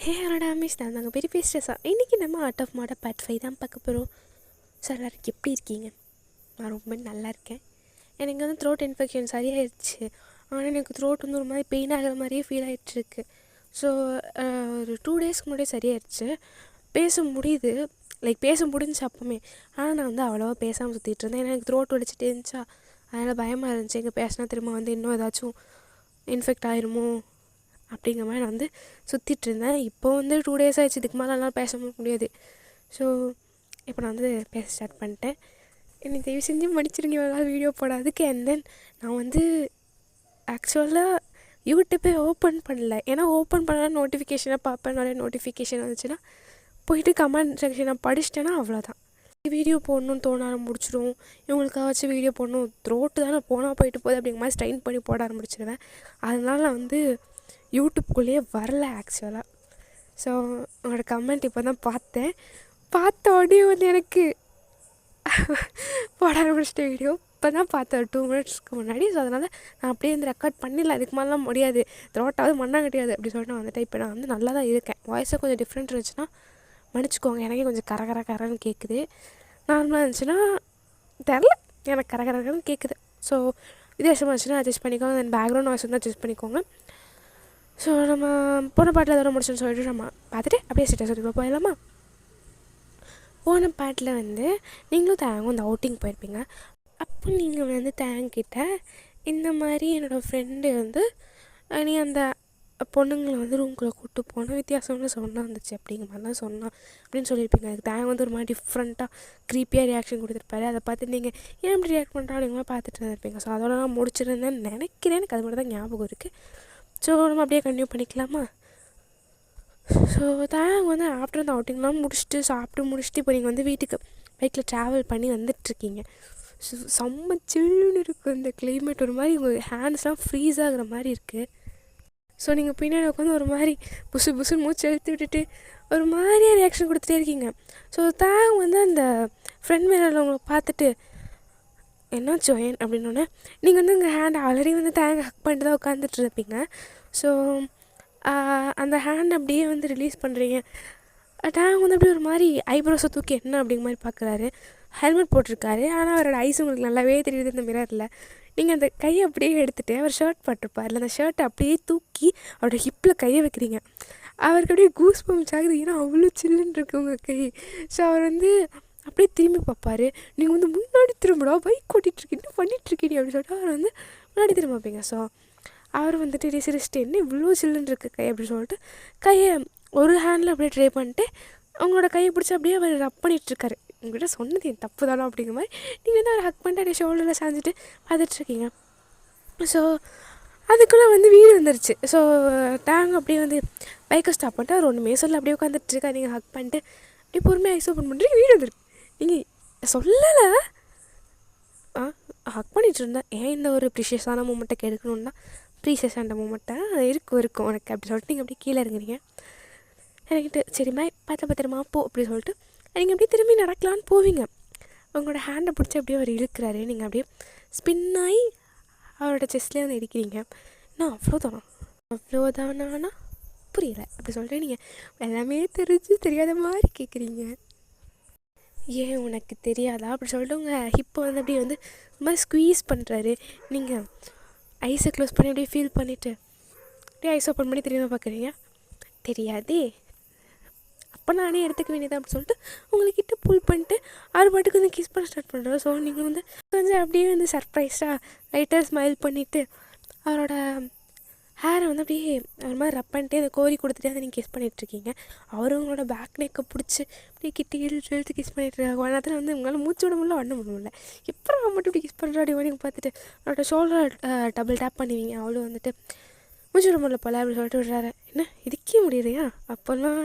ஹே damage தான் நாங்கள் பெரிய பேஸ்டர்ஸா. இன்றைக்கி நம்ம ஆர்ட் ஆஃப் மாட பார்ட் 5 தான் பார்க்க போகிறோம். ஸோ எல்லோரும் எப்படி இருக்கீங்க? நான் ரொம்ப நல்லா இருக்கேன். எனக்கு வந்து த்ரோட் இன்ஃபெக்ஷன் சரியாயிடுச்சு. ஆனால் எனக்கு த்ரோட் வந்து ஒரு மாதிரி பெயின் ஆகிற மாதிரியே ஃபீல் ஆகிட்டுருக்கு. ஸோ ஒரு 2 டேஸ்க்கு முன்னாடியே சரியாயிடுச்சு. பேச முடியுது, பேச முடிஞ்சு அப்போமே. ஆனால் நான் வந்து அவ்வளோவா பேசாமல் சுற்றிட்டு இருந்தேன். ஏன்னா எனக்கு த்ரோட் வலிச்சிட்டு இருந்துச்சா, அதனால் பயமாக இருந்துச்சு. எங்கே பேசினா திரும்ப வந்து இன்னும் ஏதாச்சும் இன்ஃபெக்ட் ஆயிருமோ அப்படிங்கிற மாதிரி நான் வந்து சுற்றிட்டு இருந்தேன். இப்போ வந்து 2 டேஸ் ஆகிடுச்சு. இதுக்கு மேலே எல்லாம் பேச முடியாது. ஸோ இப்போ நான் வந்து பேச ஸ்டார்ட் பண்ணிட்டேன். எனக்கு தயவு செஞ்சு மன்னிச்சிருங்க இவ்வளோ வீடியோ போடாதுக்கு. அண்ட் தென் நான் வந்து ஆக்சுவலாக யூடியூப்பே ஓப்பன் பண்ணல. ஏன்னா ஓப்பன் பண்ணால் நோட்டிஃபிகேஷனை பார்ப்பேன். நிறைய நோட்டிஃபிகேஷன் வந்துச்சுன்னா போயிட்டு கமெண்ட் செக்ஷனை படிச்சிட்டேன்னா அவ்வளோதான். வீடியோ போடணும்னு தோண ஆரம்பிச்சிடும். இவங்களுக்காச்சும் வீடியோ போடணும், த்ரோட்டு தானே போனால் போயிட்டு போகுது அப்படிங்கிற மாதிரி ஸ்ட்ரைன் பண்ணி போட ஆரம்பிச்சிடுவேன். அதனால் நான் வந்து யூடியூப்குள்ளேயே வரல ஆக்சுவலாக. ஸோ உங்களோட கமெண்ட் இப்போ தான் பார்த்த உடனே வந்து எனக்கு போட ஆரம்பிச்சிட்ட வீடியோ இப்போ தான் பார்த்தேன் 2 மினிட்ஸ்க்கு முன்னாடி. ஸோ அதனால் நான் அப்படியே வந்து ரெக்கார்ட் பண்ணிடல. அதுக்கு மேலாம் முடியாது, த்ரோட்டாவது மண்ணாக கிடையாது அப்படி சொல்லிட்டு வந்துட்டேன். இப்போ நான் வந்து நல்லா தான் இருக்கேன். வாய்ஸை கொஞ்சம் டிஃப்ரெண்ட் இருந்துச்சுன்னா மன்னிச்சிக்கோங்க. எனக்கே கொஞ்சம் கரன்னு கேட்குது. நார்மலாக இருந்துச்சுன்னா தெரில, எனக்கு கரன்னு கேட்குது. ஸோ வித்தியாசமாக இருந்துச்சுன்னா அட்ஜஸ்ட் பண்ணிக்கோங்க. தென் பேக்ரவுண்ட் வாய்ஸ் வந்து அட்ஜஸ்ட் பண்ணிக்கோங்க. ஸோ நம்ம போன பாட்டில் அதோட முடிச்சுன்னு சொல்லிட்டு நம்ம பார்த்துட்டு அப்படியே சிட்ட சொல்லி போயிடலாமா? போன பாட்டில் வந்து நீங்களும் தேங்கும் இந்த அவுட்டிங் போயிருப்பீங்க. அப்போ நீங்கள் வந்து தேங்கிட்ட இந்த மாதிரி என்னோடய ஃப்ரெண்டு வந்து நீ அந்த பொண்ணுங்களை வந்து ரூம்குள்ளே கூப்பிட்டு போனால் வித்தியாசம்னு சொன்னால் வந்துச்சு அப்படிங்கிற மாதிரிலாம் சொன்னான் அப்படின்னு சொல்லியிருப்பீங்க. அதுக்கு தேங்க வந்து ஒரு மாதிரி டிஃப்ரெண்ட்டாக க்ரீப்பியாக ரியாக்ஷன் கொடுத்துருப்பாரு. அதை பார்த்து நீங்கள் ஏன் இப்படி ரியாக்ட் பண்ணுறா அப்படிங்கிற பார்த்துட்டு இருந்திருப்பீங்க. ஸோ அதோட நான் முடிச்சிருந்தேன்னு நினைக்கிறேன். எனக்கு அது மட்டும் தான் ஞாபகம் இருக்குது. ஸோ நம்ம அப்படியே கண்டினியூ பண்ணிக்கலாமா? ஸோ தேங்க வந்து ஆஃப்டர் அந்த அவுட்டிங்லாம் சாப்பிட்டு முடிச்சுட்டு இப்போ நீங்கள் வந்து வீட்டுக்கு பைக்கில் ட்ராவல் பண்ணி வந்துட்டுருக்கீங்க. ஸோ செம்ம சில்லுன்னு இருக்குது இந்த கிளைமேட். ஒரு மாதிரி உங்கள் ஹேண்ட்ஸ்லாம் ஃப்ரீஸ் ஆகுற மாதிரி இருக்குது. ஸோ நீங்கள் பின்னாடி உட்காந்து ஒரு மாதிரி புசுன்னு மூச்சு எழுத்து விட்டுட்டு ஒரு மாதிரியாக ரியாக்ஷன் கொடுத்துட்டே இருக்கீங்க. ஸோ தேங்க வந்து அந்த ஃப்ரெண்ட் மேலே உங்களை பார்த்துட்டு என்னாச்சு ஏன் அப்படின்னோடனே நீங்கள் வந்து உங்கள் ஹேண்ட் ஆல்ரெடி வந்து தேங்க ஹக் பண்ணிட்டு தான் உட்காந்துட்டு இருப்பீங்க. ஸோ அந்த ஹேண்ட் அப்படியே வந்து ரிலீஸ் பண்ணுறீங்க. தேங்க வந்து அப்படியே ஒரு மாதிரி ஐப்ரோஸை தூக்கி என்ன அப்படிங்கிற மாதிரி பார்க்குறாரு. ஹெல்மெட் போட்டிருக்காரு, ஆனால் அவரோட ஐஸ் உங்களுக்கு நல்லாவே தெரியுது இந்த மிரரில். நீங்கள் அந்த கையை அப்படியே எடுத்துகிட்டு அவர் ஷர்ட் போட்டிருப்பார்ல, அந்த ஷர்ட்டை அப்படியே தூக்கி அவரோட ஹிப்பில் கையை வைக்கிறீங்க. அவருக்கு அப்படியே கூஸ் பம்ப்ஸ் ஆகுது. ஏன்னா அவ்வளோ சில்லுன்னு இருக்கு உங்கள் கை. ஸோ அவர் வந்து அப்படியே திரும்பி பார்ப்பார். நீங்கள் வந்து முன்னாடி திரும்படா, பைக் ஓட்டிகிட்ருக்கீங்க, பண்ணிகிட்ருக்கீங்க அப்படின்னு சொல்லிட்டு அவர் வந்து முன்னாடி திரும்ப வைப்பீங்க. ஸோ அவர் வந்துட்டு சிரிச்சிட்டு என்ன இவ்வளோ சில்லுன்னு இருக்குது கை அப்படின்னு சொல்லிட்டு கையை ஒரு ஹேண்டில் அப்படியே ட்ரை பண்ணிட்டு அவங்களோட கையை பிடிச்சி அப்படியே அவர் ரப் பண்ணிகிட்ருக்காரு. உங்கள்கிட்ட சொன்னது என் தப்பு தானோ அப்படிங்கிற மாதிரி நீங்கள் வந்து அவர் ஹக் பண்ணிட்டு அப்படியே ஷோல்டரில் சாஞ்சிட்டு பார்த்துட்ருக்கீங்க. ஸோ அதுக்குள்ளே வந்து வீடு வந்துருச்சு. ஸோ தேங்க அப்படியே வந்து பைக்கை ஸ்டாப் பண்ணிட்டு அவர் ஒன்றுமே சொல்ல அப்படியே உட்காந்துட்ருக்கா. நீங்கள் ஹக் பண்ணிட்டு அப்படியே பொறுமையாக ஐஸ் ஓப்பன் பண்ணுறீங்க, வீடு வந்துருக்கு. நீங்கள் சொல்லலை, ஹக் பண்ணிகிட்டு இருந்தேன். ஏன் இந்த ஒரு ப்ரீஷியஸான மூமெண்ட்டை கெடுக்கணுன்னா ப்ரீஷியஸான மூமெண்ட்டை இருக்கும் உனக்கு அப்படி சொல்லிட்டு நீங்கள் அப்படியே கீழே இறங்குறீங்க. எனக்கிட்ட சரி பாய், பத்திரமா போ அப்படி சொல்லிட்டு நீங்கள் அப்படியே திரும்பி நடக்கலான்னு போவீங்க. உங்களோட ஹேண்டை பிடிச்சி அப்படியே அவர் இழுக்கிறாரு. நீங்கள் அப்படியே ஸ்பின் ஆகி அவரோட செஸ்ட்லேயே வந்து இடிக்கிறீங்க. நான் அவ்வளோதானா புரியலை அப்படி சொல்லிட்டு நீங்கள் எல்லாமே தெரியாத மாதிரி கேட்குறீங்க. ஏன் உனக்கு தெரியாதா அப்படி சொல்லிட்டு உங்கள் ஹிப்பை வந்து அப்படியே வந்து ரொம்ப ஸ்குவீஸ் பண்ணுறாரு. நீங்கள் ஐஸை க்ளோஸ் பண்ணி அப்படியே ஃபீல் பண்ணிவிட்டு அப்படியே ஐஸ் ஓப்பன் பண்ணி திரும்ப பார்க்குறீங்க. தெரியாதே, அப்போ நானே எடுத்துக்க வேண்டியதான் அப்படி சொல்லிட்டு உங்கள்கிட்ட புல் பண்ணிட்டு அவர் பாட்டுக்கு வந்து கிஸ் பண்ண ஸ்டார்ட் பண்ணுறாரு. ஸோ நீங்கள் வந்து கொஞ்சம் அப்படியே வந்து சர்ப்ரைஸாக லைட்டாக ஸ்மைல் பண்ணிவிட்டு அவரோட ஹேரை வந்து அப்படியே ஒரு மாதிரி ரப் பண்ணிட்டு அந்த கோரி கொடுத்துட்டு வந்து நீங்கள் கிஸ் பண்ணிகிட்ருக்கீங்க. அவர் உங்களோட பேக் நெக்கை பிடிச்சி அப்படியே கிட்ட இழுத்து கிஸ் பண்ணிகிட்ருக்காங்க. ஒரு நேரத்தில் வந்து உங்களால் மூச்சு விட முடியல எப்போ மட்டும் இப்படி கிஸ் பண்ணுறா அப்படி நீங்கள் பார்த்துட்டு அவரோட ஷோல்டர் டபுள் டேப் பண்ணுவீங்க. அவளும் வந்துட்டு மூச்சு விட முடியல போல அப்படி சொல்லிட்டு விடுறாரு. என்ன இதுக்கே முடியலையா? அப்போல்லாம்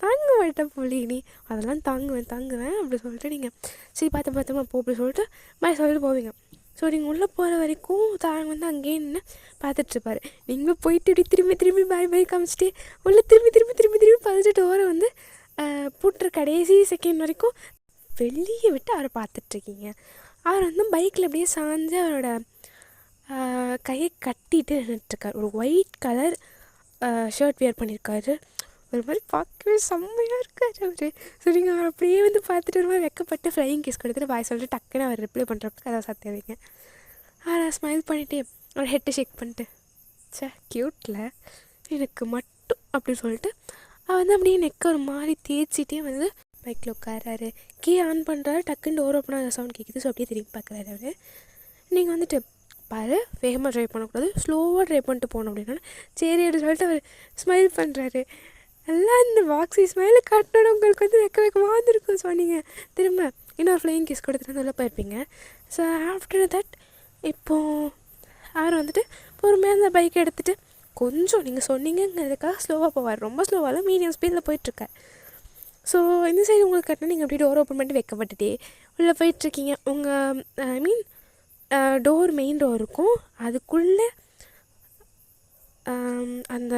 தாங்க மாட்டேன் போலி, நீ அதெல்லாம் தாங்குவேன் அப்படி சொல்லிட்டு நீங்கள் சரி பார்த்தோமா போ அப்படி சொல்லிட்டு பாய் சொல்லிட்டு போவீங்க. ஸோ நீங்கள் உள்ளே போகிற வரைக்கும் தாங்க வந்து அங்கேயே நின்று பார்த்துட்ருப்பார். நீங்கள் போயிட்டு இப்படி திரும்பி பாய் காமிச்சிட்டு உள்ளே திரும்பி பார்த்துட்டு டோரை வந்து போட்டுற கடைசி செகண்ட் வரைக்கும் வெளியே விட்டு அவரை பார்த்துட்ருக்கீங்க. அவர் வந்து பைக்கில் அப்படியே சாஞ்சு அவரோட கையை கட்டிட்டு நின்றுட்டுருக்கார். ஒரு ஒயிட் கலர் ஷர்ட் வியர் பண்ணியிருக்காரு. ஒரு மாதிரி பார்க்கவே செம்மையாக இருக்கார் அவர். ஸோ நீங்கள் அவர் அப்படியே வந்து பார்த்துட்டு ஒரு மாதிரி வெக்கப்பட்டு ஃப்ளையிங் கிஸ் கொடுத்துட்டு பாய் சொல்லிட்டு டக்குன்னு அவர் ரிப்ளை பண்ணுறப்ப கதை சத்தியாதீங்க. அதை ஸ்மைல் பண்ணிவிட்டு அவர் ஹெட்டை ஷேக் பண்ணிட்டு க்யூட்டில் எனக்கு மட்டும் அப்படி சொல்லிட்டு அவர் வந்து அப்படியே நெக்க ஒரு மாதிரி தேய்ச்சிட்டே வந்து பைக்கில் உட்காராரு. கீ ஆன் பண்ணுறாரு, டக்குன்னு டோர் ஓப்பன் ஆகிற சவுண்ட் கேட்குது. ஸோ அப்படியே திரும்பி பார்க்குறாரு அவர். நீங்கள் வந்துட்டு பாரு வேகமாக ட்ரைவ் பண்ணக்கூடாது, ஸ்லோவாக ட்ரைவ் பண்ணிட்டு போகணும் அப்படின்னா சரி அப்படின்னு சொல்லிட்டு அவர் ஸ்மைல் பண்ணுறாரு. எல்லாம் இந்த பாக்ஸி ஸ்மைலை காட்டினோட உங்களுக்கு வந்து வெக்கமாக வந்துருக்கும். ஸோ நீங்கள் திரும்ப இன்னொரு ஃப்ளையிங் கிஸ் கொடுத்துட்டு வந்து உள்ள போயிருப்பீங்க. ஸோ ஆஃப்டர் தட் இப்போது அவர் வந்துட்டு பொறுமையாக அந்த பைக்கை எடுத்துகிட்டு கொஞ்சம் நீங்கள் சொன்னீங்கிறதுக்காக ஸ்லோவாக போவார். ரொம்ப ஸ்லோவாக மீடியம் ஸ்பீடில் போயிட்டுருக்கார். ஸோ இந்த சைடு உங்களுக்கு கட்டினா நீங்கள் அப்படியே டோர் ஓப்பன் பண்ணிட்டு வைக்கப்பட்டுட்டே உள்ளே போயிட்டுருக்கீங்க. உங்கள் ஐ மீன் டோர் மெயின் டோர் இருக்கும், அதுக்குள்ளே அந்த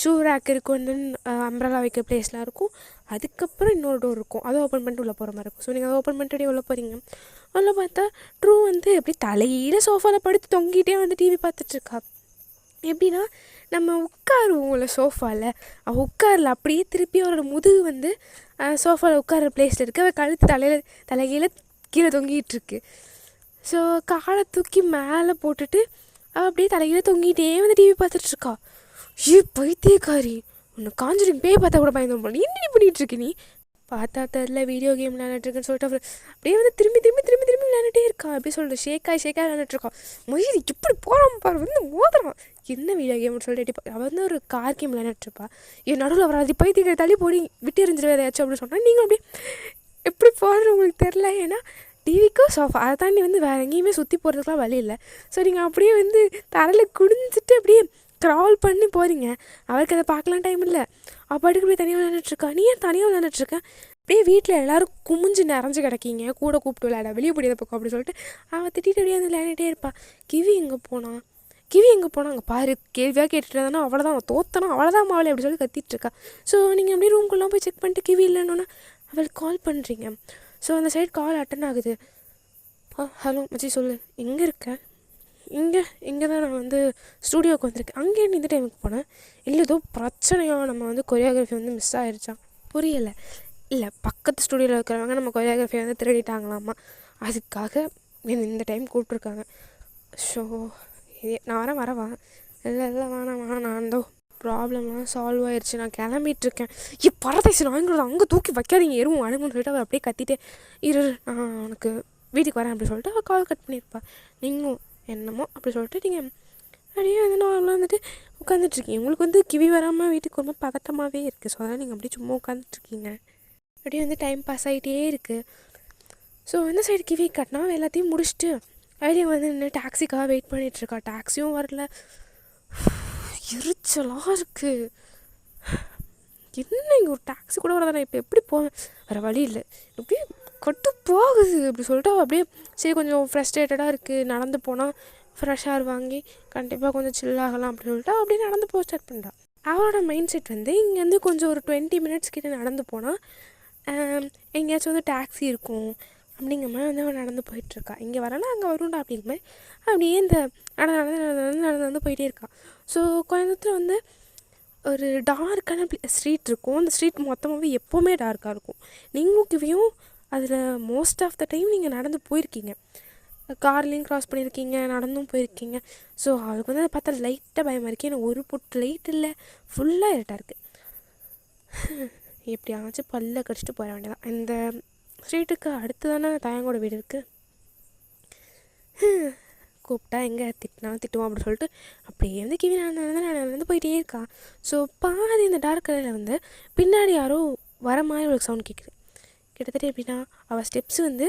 ஷூ ரேக் இருக்கும், தென் அம்ப்ரலா வைக்கிற ப்ளேஸ்லாம் இருக்கும். அதுக்கப்புறம் இன்னொரு டோர் இருக்கும், அதை ஓப்பன் பண்ணிட்டு உள்ளே போகிற மாதிரி இருக்கும். ஸோ நீங்கள் அதை ஓப்பன் பண்ணிட்டு உள்ளே போகிறீங்க. உள்ளே பார்த்தா ட்ரூ வந்து எப்படி தலையில் சோஃபாவில் படுத்து தொங்கிட்டே வந்து டிவி பார்த்துட்ருக்கா. எப்படின்னா நம்ம உட்காருவோம்ல சோஃபாவில், அவள் உட்காரல, அப்படியே திருப்பி அவரோட முதுகு வந்து சோஃபாவில் உட்கார ப்ளேஸில் இருக்குது. அவள் கழுத்து தலைகீழ கீழே தொங்கிகிட்ருக்கு. ஸோ காலை தூக்கி மேலே போட்டுட்டு அவள் அப்படியே தலைகீழ தொங்கிட்டே வந்து டிவி பார்த்துட்ருக்கா. பைத்தியக்காரி, உன்னை காஞ்சுரிங் பேய் பார்த்தா கூட பயந்து போல, என்ன பண்ணிகிட்ருக்கு நீ? பார்த்தா தெரில வீடியோ கேம் விளையாண்டுருக்குன்னு சொல்லிட்டு அவர் அப்படியே வந்து திரும்பி விளையாண்டுட்டே இருக்கா. அப்படி சொல்லிட்டு ஷேக்காய் விளையாண்டுருக்கா. மொழி இப்படி போகிறான் பாரு, வந்து மோதுறான். என்ன வீடியோ கேம்னு சொல்லிட்டு அவள் வந்து ஒரு கார் கேம் விளையாண்டுருப்பா. என் நடுவில் வராது, பைத்தியக்காரி தள்ளி போடி விட்டு எறிஞ்சிருவே ஏதாச்சும் அப்படின்னு சொன்னால் நீங்கள் அப்படி எப்படி போகிறது உங்களுக்கு தெரில. ஏன்னா டிவிக்கும் சோஃபா அதை தாண்டி வந்து வேறு எங்கேயுமே சுற்றி போகிறதுக்குலாம் வழி இல்லை. ஸோ நீங்கள் அப்படியே வந்து தரையில் குடிஞ்சிட்டு அப்படியே க்ராவல் பண்ணி போகிறீங்க. அவருக்கு அதை பார்க்கலாம் டைம் இல்லை. அவள் பாட்டுக்கு போய் தனியாக விளையாண்டுட்ருக்கா. நீ ஏன் தனியாக விளையாண்டுட்ருக்கேன்? அப்படியே வீட்டில் எல்லோரும் குமிஞ்சு நிறைஞ்சு கிடக்கீங்க, கூட கூப்பிட்டு விளையாட வெளியே போடியதை பக்கம் அப்படின்னு சொல்லிட்டு அவள் திட்டிட்டு அப்படியே வந்து விளையாடிட்டே இருப்பாள். கிவி எங்கே போனான் அங்கே பாரு, கேள்வியாக கேட்டுட்டு இருந்தானா அவ்வளோதான், அவன் தோத்தனா அவ்வளோதான் மாவளை அப்படி சொல்லி கத்திட்டுருக்கா. ஸோ நீங்கள் அப்படியே ரூம்குள்ளே போய் செக் பண்ணிட்டு கிவி இல்லைன்னா அவளுக்கு கால் பண்ணுறீங்க. ஸோ அந்த சைடு கால் அட்டன் ஆகுது. ஹலோ மச்சி சொல்லு, எங்கே இருக்க? இங்கே தான் நான் வந்து ஸ்டூடியோவுக்கு வந்திருக்கேன். அங்கே இந்த டைமுக்கு போனேன். இல்லை ஏதோ பிரச்சனையாக நம்ம வந்து கொரியோகிராஃபி வந்து மிஸ் ஆகிடுச்சான். புரியலை. இல்லை பக்கத்து ஸ்டூடியோவில் இருக்கிறவங்க நம்ம கொரியோகிராஃபி வந்து திருடிட்டாங்களாமா, அதுக்காக இந்த டைம் கூப்பிட்ருக்காங்க. ஸோ நான் வரவா? இல்லை வேணாம் நான் தான் ப்ராப்ளம்லாம் சால்வ் ஆயிடுச்சு, நான் கிளம்பிட்டுருக்கேன். பரதேசி நாய்ங்கிறது அங்கே தூக்கி வைக்காதீங்க, எருவும் அணுகுன்னு சொல்லிட்டு அவர் அப்படியே கத்திட்டே நான் உனக்கு வீட்டுக்கு வரேன் அப்படி சொல்லிட்டு அவள் கால் கட் பண்ணியிருப்பா. நீங்களும் என்னமோ அப்படி சொல்லிட்டு நீங்கள் அப்படியே வந்து நார்மலாக வந்துட்டு உட்காந்துட்ருக்கீங்க. உங்களுக்கு வந்து கிவி வராமல் வீட்டுக்கு ரொம்ப பதட்டமாகவே இருக்குது. ஸோ அதனால் நீங்கள் அப்படியே சும்மா உட்காந்துட்ருக்கீங்க. அப்படியே வந்து டைம் பாஸ் ஆகிட்டே இருக்குது. ஸோ இந்த சைடு கிவி கட்டினா எல்லாத்தையும் முடிச்சுட்டு அப்படியே வந்து நின்று டாக்ஸிக்காக வெயிட் பண்ணிகிட்ருக்கா. டாக்ஸியும் வரல, எரிச்சலாக இருக்குது. என்ன இங்கே ஒரு டாக்ஸி கூட வரதான், நான் இப்போ எப்படி போவேன்? வேறு வழி இல்லை, அப்படியே கட்டு போகுது அப்படி சொல்லிட்டு அவள் அப்படியே சரி கொஞ்சம் ஃப்ரஸ்ட்ரேட்டடாக இருக்குது, நடந்து போனால் ஃப்ரெஷ் ஏர் வாங்கி கண்டிப்பாக கொஞ்சம் சில்லாகலாம் அப்படின்னு சொல்லிட்டு அப்படியே நடந்து போக ஸ்டார்ட் பண்ணுறான். அவளோட மைண்ட் செட் வந்து இங்கேருந்து கொஞ்சம் ஒரு 20 minutes கிட்டே நடந்து போனால் எங்கேயாச்சும் வந்து டாக்ஸி இருக்கும் அப்படிங்கிற மாதிரி வந்து அவன் நடந்து போயிட்டுருக்கா. இங்கே வரனா அங்கே வரும்டா அப்படிங்கிற மாதிரி அப்படியே இந்த நடந்து போயிட்டே இருக்கான். ஸோ கோயம்புத்தூர் வந்து ஒரு டார்க்கான ஸ்ட்ரீட் இருக்கும். அந்த ஸ்ட்ரீட் மொத்தமாகவே எப்போவுமே டார்க்காக இருக்கும். நீங்களும் கிவியும் அதில் மோஸ்ட் ஆஃப் த டைம் நீங்கள் நடந்து போயிருக்கீங்க, கார்லேயும் க்ராஸ் பண்ணியிருக்கீங்க, நடந்தும் போயிருக்கீங்க. ஸோ அவளுக்கு வந்து அதை பார்த்தா லைட்டாக பயமாக இருக்குது. ஏன்னா ஒரு பொட்டு லைட் இல்லை, ஃபுல்லாக இருட்டாக இருக்குது. எப்படியாச்சும் பல்ல கடிச்சிட்டு போயிட வேண்டியதான். இந்த ஸ்ட்ரீட்டுக்கு அடுத்து தானே தாயங்கோட வீடு இருக்குது. கூப்பிட்டா எங்கே திட்டினாலும் திட்டுவோம் அப்படின்னு சொல்லிட்டு அப்படியே வந்து கிவி நடந்து போயிட்டே இருக்கா. ஸோ பாதி இந்த டார்க் கலரில் வந்து பின்னாடி யாரோ வர மாதிரி ஒரு சவுண்ட் கேட்குது. கிட்டத்தட்ட எப்படின்னா அவள் ஸ்டெப்ஸ் வந்து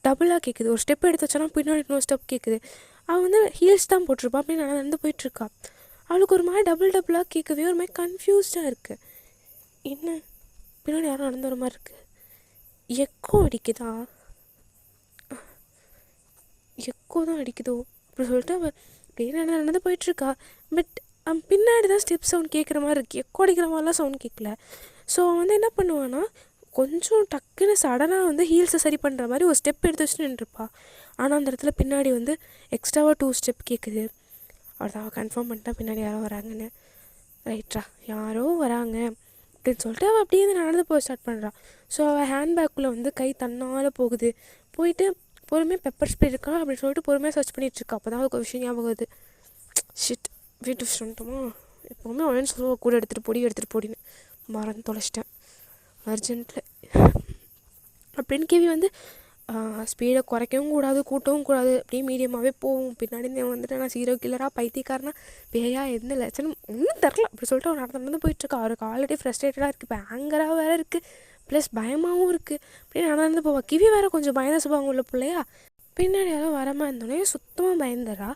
டபுளாக கேட்குது. ஒரு ஸ்டெப் எடுத்து வச்சானா பின்னாடி இன்னொரு ஸ்டெப் கேட்குது. அவள் வந்து ஹீல்ஸ் தான் போட்டிருப்பா, அப்படின்னு நடந்து போயிட்டுருக்கா. அவளுக்கு ஒரு மாதிரி டபுளாக கேட்கவே ஒரு மாதிரி கன்ஃபியூஸ்டாக இருக்குது. என்ன பின்னாடி யாரும் நடந்து வர மாதிரி இருக்குது, எக்கோ அடிக்குதா, எக்கோ தான் அடிக்குதோ அப்படி சொல்லிட்டு அவள் அப்படியே நடந்து போயிட்டுருக்கா. பட் பின்னாடி தான் ஸ்டெப் சவுண்ட் கேட்குற மாதிரி இருக்குது, எக்கோ அடிக்கிற மாதிரிலாம் சவுண்ட் கேட்கல. ஸோ வந்து என்ன பண்ணுவான்னா கொஞ்சம் டக்குன்னு சடனாக வந்து ஹீல்ஸை சரி பண்ணுற மாதிரி ஒரு ஸ்டெப் எடுத்து வச்சுட்டு நின்றுருப்பா. ஆனால் அந்த இடத்துல பின்னாடி வந்து எக்ஸ்ட்ராவாக 2 ஸ்டெப் கேட்குது. அவள் கன்ஃபார்ம் பண்ணிட்டா பின்னாடி யாரோ வராங்கன்னு. ரைட்ரா, யாரோ வராங்க, அப்படின்னு சொல்லிட்டு அவள் அப்படியே வந்து நடந்து போக ஸ்டார்ட் பண்ணுறான். ஸோ அவள் ஹேண்ட்பேக்குள்ளே வந்து கை தன்னால் போகுது. போயிட்டு பொறுமையாக பெப்பர் ஸ்ப்ரே இருக்கா அப்படின்னு சொல்லிட்டு பொறுமையாக சர்ச் பண்ணிகிட்ருக்கா. அப்போ தான் அவளுக்கு ஒரு விஷயம் ஞாபகம் வருது. ஷிட், வீட்டு சொல்லிட்டோமா, எப்போவுமே அவன் சொல்லுவா கூட எடுத்துகிட்டு போடின்னு மறந்து தொலைச்சிட்டேன் அர்ஜென்ட்டில். அப்படின்னு கிவி வந்து ஸ்பீடை குறைக்கவும் கூடாது கூட்டவும் கூடாது, அப்படியே மீடியமாகவே போகும். பின்னாடி வந்துட்டு நான் சீரோ கில்லராக பைத்தியக்காரனா பேயா எந்த லட்சணம் ஒன்றும் தரல அப்படி சொல்லிட்டு அவர் நடந்து போயிட்டுருக்கா. அவருக்கு ஆல்ரெடி ஃப்ரஸ்ட்ரேட்டடாக இருக்குது, இப்போ ஆங்கராக வேறு இருக்குது, ப்ளஸ் பயமாகவும் இருக்குது. அப்படியே நடந்து போவா. கிவி வேறு கொஞ்சம் பயந்த சுபாவம் உள்ள பிள்ளையா. பின்னாடி யாரும் வரமா இருந்தோடனே சுத்தமாக பயந்துடுறா.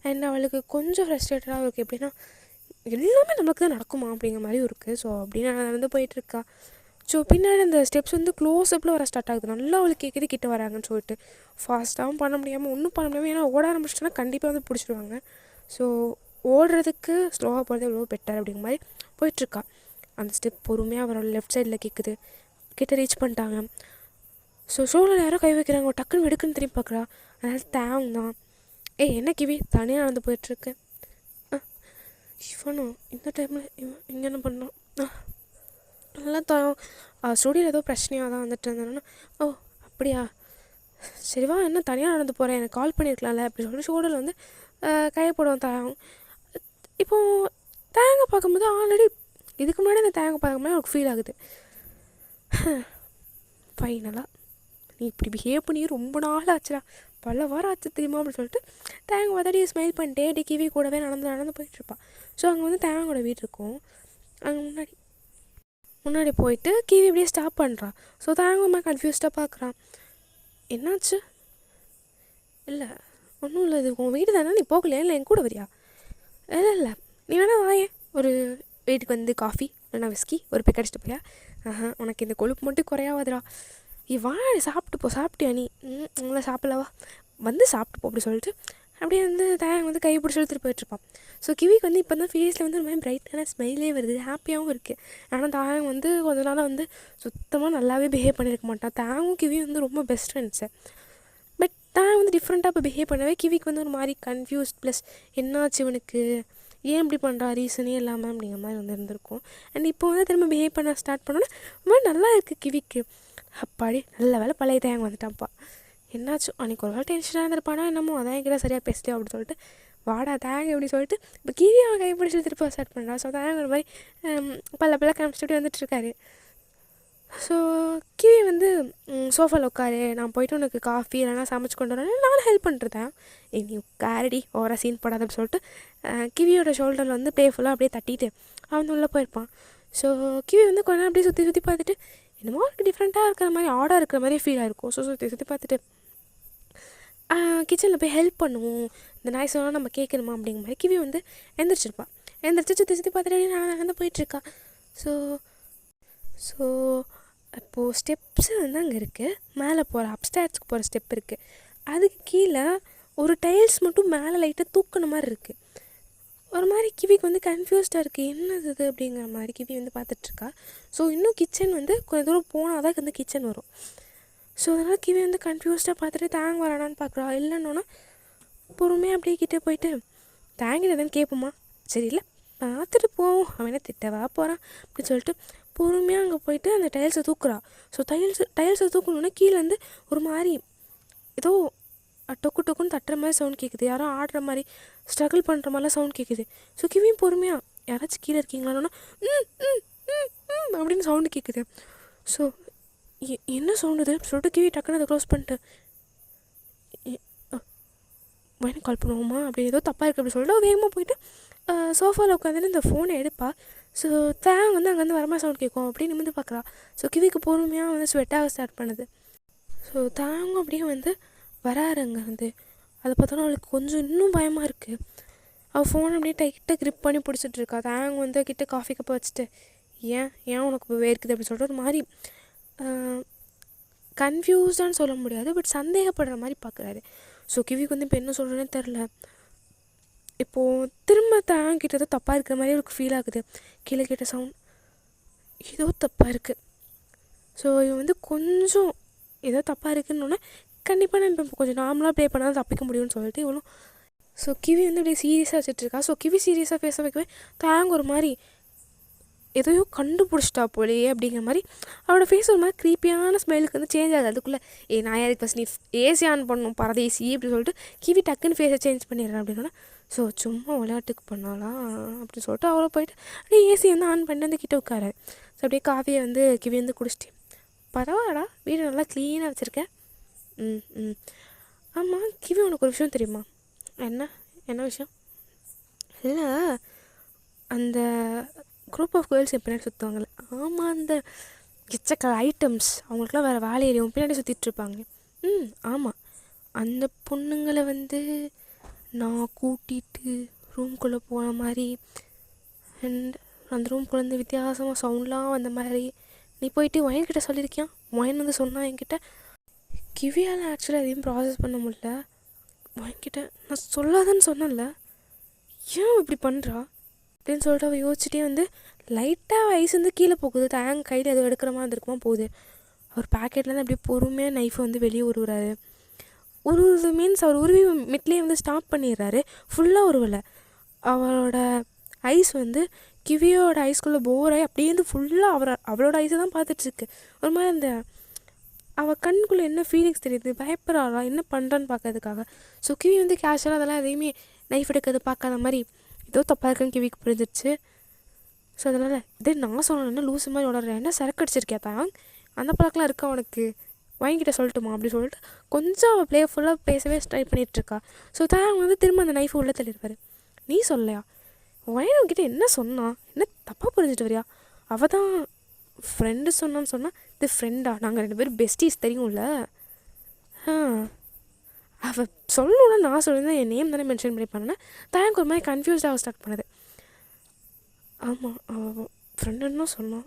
அண்ட் அவளுக்கு கொஞ்சம் ஃப்ரஸ்ட்ரேட்டடாக இருக்குது. எப்படின்னா எல்லாமே நமக்கு தான் நடக்குமா அப்படிங்கிற மாதிரியும் இருக்குது. ஸோ அப்படின்னு நடந்து போயிட்டுருக்கா. ஸோ பின்னாடி அந்த ஸ்டெப்ஸ் வந்து க்ளோஸ்அப்பில் வர ஸ்டார்ட் ஆகுது. நல்லா அவளுக்கு கேட்குது கிட்ட வராங்கன்னு சொல்லிட்டு ஃபாஸ்ட்டாகவும் பண்ண முடியாமல் ஒன்றும் பண்ண முடியாமல், ஏன்னா ஓட ஆரம்பிச்சிட்டோன்னா கண்டிப்பாக வந்து பிடிச்சிடுவாங்க. ஸோ ஓடுறதுக்கு ஸ்லோவாக போகிறது எவ்வளோ பெட்டர் அப்படிங்கிற மாதிரி போயிட்டுருக்கா. அந்த ஸ்டெப் பொறுமையாக அவரோட லெஃப்ட் சைடில் கேட்குது. கிட்ட ரீச் பண்ணிட்டாங்க. ஸோ ஷோவில் யாரோ கை வைக்கிறாங்க. டக்குன்னு வெடுக்குன்னு திரும்பி பார்க்குறா. அதனால் தேங் தான். என்ன கிவி தனியாக நடந்து போயிட்டுருக்கு. இவனும் இந்த டைமில் இங்கே என்ன பண்ணோம். நல்லா ஸ்டூடியோவில் ஏதோ பிரச்சனையாக தான் வந்துட்டு இருந்தேன்னா, ஓ அப்படியா சரிவா, என்ன தனியாக நடந்து போகிறேன், எனக்கு கால் பண்ணியிருக்கலாம்ல அப்படி சொல்லிட்டு ஷோல்டரில் வந்து கையை போடுவோம். இப்போது தேங்காய் பார்க்கும்போது ஆல்ரெடி இதுக்கு முன்னாடி அந்த தேங்காய் பார்க்கும்போது எனக்கு ஃபீல் ஆகுது. ஃபைனலாக நீ இப்படி பிஹேவ் பண்ணி ரொம்ப நாள் ஆச்சுடா, பல வாரம் ஆச்சு தெரியுமா அப்படின்னு சொல்லிட்டு தேங்காய் வதடி ஸ்மைல் பண்ணிட்டே டி கிவி கூடவே நடந்து போயிட்டுருப்பாள். ஸோ அங்கே வந்து தேங்காயோட வீடு இருக்கும். அங்கே முன்னாடி போயிட்டு கிவி இப்படியே ஸ்டாப் பண்ணுறான். ஸோ தேங்காய் கன்ஃபியூஸ்டாக பார்க்குறான். என்னாச்சு? இல்லை ஒன்றும் இல்லை, இது உன் வீடு தானே, நீ போகலையா, இல்லை என் கூட வரியா? இல்லை நீ வேணா வாயே, ஒரு வீட்டுக்கு வந்து காஃபி இல்லைனா விஸ்கி ஒரு பேக் அடிச்சுட்டு போயா? உனக்கு இந்த கொழுப்பு மட்டும் குறையாவதுடா. வா சாப்பிட்டியா நீ? உங்களை சாப்பிடலவா, வந்து சாப்பிட்டு போ அப்படி சொல்லிட்டு அப்படியே வந்து தேங்காய் வந்து கை பிடிச்சி எடுத்துகிட்டு போயிட்டுருப்பான். ஸோ கிவிக்கு வந்து இப்போ தான் ஃபேஸில் வந்து ஒரு மாதிரி பிரைட்டான ஸ்மைலே வருது, ஹாப்பியாகவும் இருக்குது. ஆனால் தேங்காய் வந்து கொஞ்ச நாளாக வந்து சுத்தமாக நல்லாவே பிஹேவ் பண்ணியிருக்க மாட்டான். தேங்கும் கிவியும் வந்து ரொம்ப பெஸ்ட் ஃப்ரெண்ட்ஸு. பட் தேங்காய் வந்து டிஃப்ரெண்ட்டாக இப்போ பிஹேவ் பண்ணவே கிவிக்கு வந்து ஒரு மாதிரி கன்ஃபியூஸ்ட் ப்ளஸ் என்னாச்சு இவனுக்கு, ஏன் இப்படி பண்ணுறா, ரீசனே இல்லாமல் அப்படிங்கிற மாதிரி வந்து இருந்திருக்கும். அண்ட் இப்போ வந்து திரும்ப பிஹேவ் பண்ண ஸ்டார்ட் பண்ணோன்னா ரொம்ப நல்லா இருக்குது கிவிக்கு. அப்பாடி நல்ல வேலை பழைய தேங்காய் வந்துட்டான்ப்பா. என்னாச்சும் அன்றைக்கி ஒரு வேலை டென்ஷனாக இருந்திருப்பானா என்னமோ, அதான் என்கிட்ட சரியாக பேசலையோ அப்படின்னு சொல்லிட்டு வாடா தேங்க அப்படின்னு சொல்லிட்டு இப்போ கிவி அவன் கைப்பிடிச்சி திருப்பி ஸ்டார்ட் பண்ணுறான். ஸோ தேங்க ஒரு மாதிரி பல்ல காமிச்சிட்டு வந்துட்டுருக்காரு. ஸோ கிவி வந்து சோஃபாவில் உட்காரு, நான் போய்ட்டு உனக்கு காஃபி இல்லைனா சமைச்சு கொண்டு வரேன், நானும் ஹெல்ப் பண்ணிருந்தேன். நீ உட்காரடி ஓவராக சீன் போடாத அப்படின்னு சொல்லிட்டு கிவியோட ஷோல்டரில் வந்து ஃபுல்லாக அப்படியே தட்டிட்டு அவன் உள்ளே போயிருப்பான். ஸோ கிவி வந்து கொஞ்ச நேரம் அப்படியே சுற்றி பார்த்துட்டு என்னமோ அவருக்கு டிஃப்ரெண்ட்டாக இருக்கிற மாதிரி ஆடாக இருக்கிற மாதிரி ஃபீல் ஆகிருக்கும். ஸோ சுற்றி பார்த்துட்டு கிச்சனில் போய் ஹெல்ப் பண்ணுவோம், இந்த நாய்ஸெல்லாம் நம்ம கேட்கணுமா அப்படிங்கிற மாதிரி கிவி வந்து எழுந்திரிச்சிருப்பாள். எழுந்திரிச்சு சுற்றி பார்த்துட்டு நடந்து போயிட்டுருக்கா. ஸோ அப்போது ஸ்டெப்ஸு வந்து அங்கே இருக்குது. மேலே போகிற அப்ஸ்டேர்ஸ்க்கு போகிற ஸ்டெப் இருக்குது. அதுக்கு கீழே ஒரு டைல்ஸ் மட்டும் மேலே லைட்டாக தூக்குன மாதிரி இருக்குது. ஒரு மாதிரி கிவிக்கு வந்து கன்ஃபியூஸ்டாக இருக்குது, என்னது இது அப்படிங்கிற மாதிரி கிவி வந்து பார்த்துட்ருக்கா. ஸோ இன்னும் கிச்சன் வந்து கொஞ்சம் தூரம் போனால் தான் வந்து கிச்சன் வரும். ஸோ அதனால் கிவி வந்து கன்ஃபியூஸ்டாக பார்த்துட்டு தேங்க வரானான்னு பார்க்குறா. இல்லைன்னா பொறுமையாக அப்படியே கிட்டே போயிட்டு தேங்கிட்டு எதுன்னு கேட்போமா, சரி இல்லை பார்த்துட்டு போவோம், அவன் என்ன திட்டவா போகிறான் அப்படின்னு சொல்லிட்டு பொறுமையாக அங்கே போயிட்டு அந்த டைல்ஸை தூக்குறா. ஸோ டைல்ஸை தூக்கணுன்னா கீழே வந்து ஒரு மாதிரி ஏதோ டொக்குன்னு தட்டுற மாதிரி சவுண்ட் கேட்குது, யாரும் ஆடுற மாதிரி ஸ்ட்ரகிள் பண்ணுற மாதிரிலாம் சவுண்ட் கேட்குது. ஸோ கிவியும் பொறுமையாக யாராச்சும் கீழே இருக்கீங்களான்னா அப்படின்னு சவுண்டு கேட்குது. ஸோ என்ன சவுண்டுது சொல்லிட்டு கிவி டக்குன்னு அதை க்ளோஸ் பண்ணிட்டு வேணும் கால் பண்ணுவோமா, அப்படி ஏதோ தப்பாக இருக்குது அப்படி சொல்லிட்டு வேகமாக போயிட்டு சோஃபாவில் உட்காந்துட்டு இந்த ஃபோனை எடுப்பா. ஸோ தேங் வந்து அங்கேருந்து வரமா சவுண்ட் கேட்கும் அப்படின்னு நிமிந்து பார்க்குறா. ஸோ கிவிக்கு பொறுமையாக வந்து ஸ்வெட்டாக ஸ்டார்ட் பண்ணுது. ஸோ தேங்கும் அப்படியே வந்து வராரு அங்கேருந்து. அதை பார்த்தோன்னா அவளுக்கு கொஞ்சம் இன்னும் பயமாக இருக்குது. அவள் ஃபோனை அப்படியே டைட்டாக க்ரிப் பண்ணி பிடிச்சிட்ருக்கா. தேங் வந்து கிட்டே காஃபி கப்பை வச்சுட்டு ஏன் உனக்கு இப்போ வேர்க்குது அப்படின்னு சொல்லிட்டு ஒரு மாதிரி கன்ஃபியூஸ்டான்னு சொல்ல முடியாது, பட் சந்தேகப்படுற மாதிரி பார்க்குறாரு. ஸோ கிவிக்கு வந்து இப்போ என்ன சொல்கிறேன்னு தெரில. இப்போது திரும்ப தேங்கிட்ட ஏதோ தப்பாக இருக்கிற மாதிரி அவளுக்கு ஃபீல் ஆகுது. கீழே கேட்ட சவுண்ட் ஏதோ தப்பாக இருக்குது. ஸோ இவன் வந்து கொஞ்சம் ஏதோ தப்பாக இருக்குன்னொன்னே கண்டிப்பாக நான் இப்போ கொஞ்சம் நார்மலாக ப்ளே பண்ணால் தப்பிக்க முடியும்னு சொல்லிட்டு இவ்வளோ. ஸோ கிவி வந்து அப்படியே சீரியஸாக வச்சுட்ருக்கா. ஸோ கிவி சீரியஸாக பேச வைக்கவே தேங்க ஒரு மாதிரி எதையோ கண்டுபிடிச்சிட்டா போலேயே அப்படிங்கிற மாதிரி அவளோட ஃபேஸ் ஒரு மாதிரி க்ரீப்பியான ஸ்மைலுக்கு வந்து சேஞ்ச் ஆகுது. அதுக்குள்ளே நான் யாருக்கு ஃபஸ்ட் நீ ஏசி ஆன் பண்ணணும் பரதேசி அப்படின்னு சொல்லிட்டு கிவி டக்குன்னு ஃபேஸை சேஞ்ச் பண்ணிடுறேன் அப்படின்னா, ஸோ சும்மா விளையாட்டுக்கு பண்ணாலாம் அப்படின்னு சொல்லிட்டு அவளை போயிட்டு அப்படியே ஏசி வந்து ஆன் பண்ணி வந்து கிட்ட உட்காரு. ஸோ அப்படியே காஃபியை வந்து கிவி வந்து குடிச்சிட்டு, பரவாயில்லடா வீடு நல்லா க்ளீனாக வச்சுருக்கேன். ஆமாம் கிவி உனக்கு ஒரு விஷயம் தெரியுமா? என்ன விஷயம்? இல்லை, அந்த குரூப் ஆஃப் கேர்ள்ஸ் என் பின்னாடி சுற்றுவாங்கள்ல, ஆமாம் அந்த எச்சக்கல் ஐட்டம்ஸ், அவங்களுக்குலாம் வேறு வேலை எரியும் பின்னாடி சுற்றிட்டுருப்பாங்க. ஆமாம், அந்த பொண்ணுங்களை வந்து நான் கூட்டிகிட்டு ரூம்குள்ளே போன மாதிரி அண்ட் அந்த ரூம்குள்ளே வந்து வித்தியாசமாக சவுண்ட்லாம் வந்த மாதிரி நீ போயிட்டு ஒயன்கிட்ட சொல்லியிருக்கியா? ஒயன் வந்து சொன்னான் என்கிட்ட. கிவியால் ஆக்சுவலாக எதையும் ப்ராசஸ் பண்ண முடியல. ஒயன்கிட்ட நான் சொல்லாதன்னு சொன்னேன்ல, ஏன் இப்படி பண்ணுறா அப்படின்னு சொல்லிட்டு அவள் யோசிச்சுட்டே வந்து லைட்டாக ஐஸ் வந்து கீழே போகுது. டேங்க் கையில் எதுவும் எடுக்கிற மாதிரி இருக்குமா போகுது. அவர் பேக்கெட்லேருந்து அப்படியே பொறுமையாக நைஃபை வந்து வெளியே உருவுறாரு. உருவுறது மீன்ஸ் அவர் உருவி மிட்லேயே வந்து ஸ்டாப் பண்ணிடுறாரு. ஃபுல்லாக உருவலை. அவளோட ஐஸ் வந்து கிவியோட ஐஸ்குள்ளே போராகி அப்படியே வந்து ஃபுல்லாக அவளோட ஐஸை தான் பார்த்துட்ருக்கு. ஒரு மாதிரி அந்த அவள் கண்ணுக்குள்ளே என்ன ஃபீலிங்ஸ் தெரியுது, பயப்படுறாளா என்ன பண்ணுறான்னு பார்க்கறதுக்காக. ஸோ கிவி வந்து கேஷுவலாக அதெல்லாம் எதையுமே நைஃப் எடுக்கிறது பார்க்காத மாதிரி ஏதோ தப்பாக இருக்குன்னு கிவிக்கு புரிஞ்சிருச்சு. ஸோ அதனால் இதே நான் சொன்னேன்னா லூஸு மாதிரி வளர்றேன், என்ன சரக்கு அடிச்சிருக்கியா தான், அந்த பழக்கெலாம் இருக்கா உனக்கு, வாங்கிக்கிட்ட சொல்லட்டுமா அப்படின்னு சொல்லிட்டு கொஞ்சம் அவள் ப்ளேஃபுல்லாக பேசவே ட்ரை பண்ணிகிட்ருக்கா. ஸோ தான் வந்து திரும்ப அந்த நைஃபை உள்ளே தள்ளிடுவார். நீ சொல்லலையா வயனுக்கிட்ட என்ன சொன்னான், என்ன தப்பாக புரிஞ்சுட்டு வரியா, அவள் தான் ஃப்ரெண்டு சொன்னான்னு சொன்னால் இது ஃப்ரெண்டா, நாங்கள் 2 பேரும் பெஸ்டீஸ் தெரியும்ல. அவள் சொல்லணுன்னா நான் சொல்லியிருந்தேன், என் நேம் தானே மென்ஷன் பண்ணி பண்ணேன். தேங்க் ஒரு மாதிரி கன்ஃபியூஸ்டாக ஸ்டார்ட் பண்ணுது. ஆமாம் அவள் ஃப்ரெண்டுன்னு சொன்னான்,